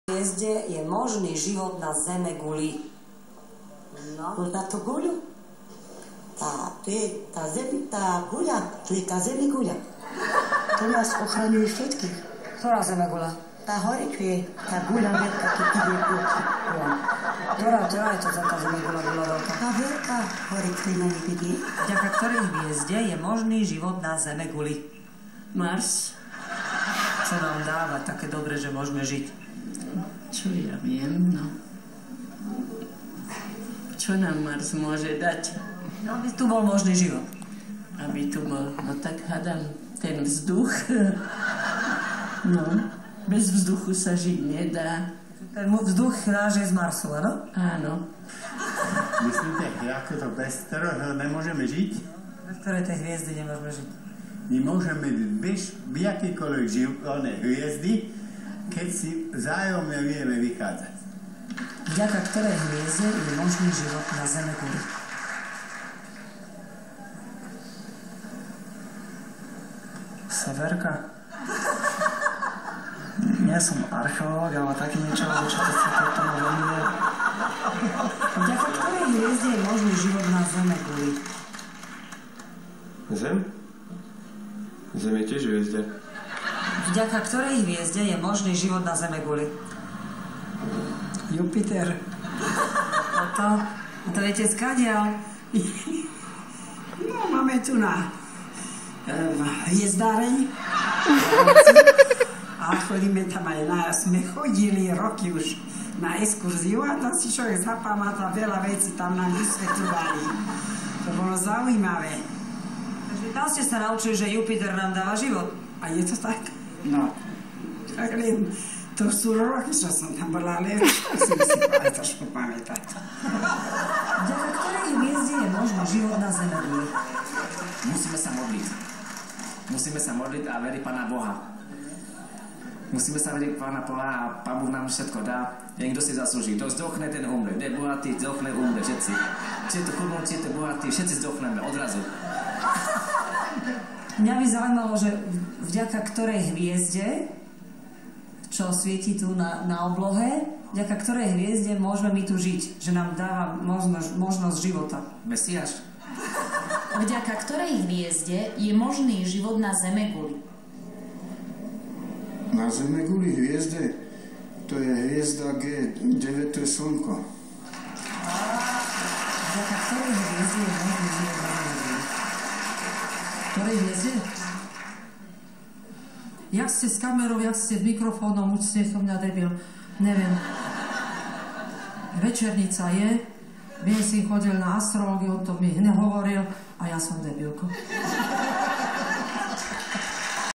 Hviezde je možný život na zeme guli. No. Na tú guľu? Tá guľa, to je tá zemegúľa. To nás ochraňuje všetkých. Ktorá zeme gula? Tá hore, čo je tá guľa veľká, keď ide kúky. Ktorá je to za tá zeme gula veľká? Tá veľká hore, čo je na nebedie. Vďaka ktorej hviezde je možný život na zeme guli? Mars. Čo nám dáva také dobre, že môžeme žiť? Čo ja viem, no. Čo nám Mars môže dať? No, aby tu bol možný život. Aby tu bol, no tak hádam, ten vzduch. No, bez vzduchu sa žiť nedá. Ten vzduch náš je z Marsu, áno? Áno. Myslíte, ako to bez ktorého nemôžeme žiť? Bez ktorej tej hviezdy nemôžeme žiť. My môžeme byť v jakýkoľvek hviezdy, keď si vzájomne vieme vychádzať. Vďaka ktorej hviezde je možný život na zeme guli? Severka? Nie som archeológ, ale také niečo, čo to sa to venuje. Vďaka ktorej hviezde je možný život na zeme guli? Zem? Zem je tiež hviezda. Vďaka ktorej hviezde je možný život na zeme guli? Jupiter. A to viete skadiaľ? No, máme tu na hviezdáreň. A chodíme tam aj sme chodili roky už na exkurziu a tam si človek zapamätá veľa vecí, tam nám vysvetľovali. To bolo zaujímavé. Takže tam ste sa naučili, že Jupiter nám dáva život. A je to tak? No. Tak len, to sú roky, čo som tam bola, ale musím si aj trošku pamätať. Vďaka ktorej hviezde je možný život na zeme guli? Musíme sa modliť. Musíme sa modliť a veriť Pána Boha. Musíme sa veriť Pána Boha a Pán Boh nám všetko dá. Niekto si zaslúži. Kto zdochne, ten umre. Kto je bohatý, zdochne, umre. Všetci. Či je to chudobný, či je to bohatý, všetci zdochneme odrazu. Mňa by zaujímalo, že vďaka ktorej hviezde, čo svieti tu na oblohe, vďaka ktorej hviezde môžeme my tu žiť, že nám dáva možnosť života. Mesiáš? Vďaka ktorej hviezde je možný život na zeme guli? Na zeme guli hviezde? To je hviezda G9, to je slnko. Vďaka ktorej hviezde je možný život na zeme guli? Ktorej hviezde? Jak ste s kamerou, jak ste s mikrofónom, už ste som mňa debil. Neviem. Večernica je, Viesin chodil na astrológiu, on to mi nehovoril a ja som debilko.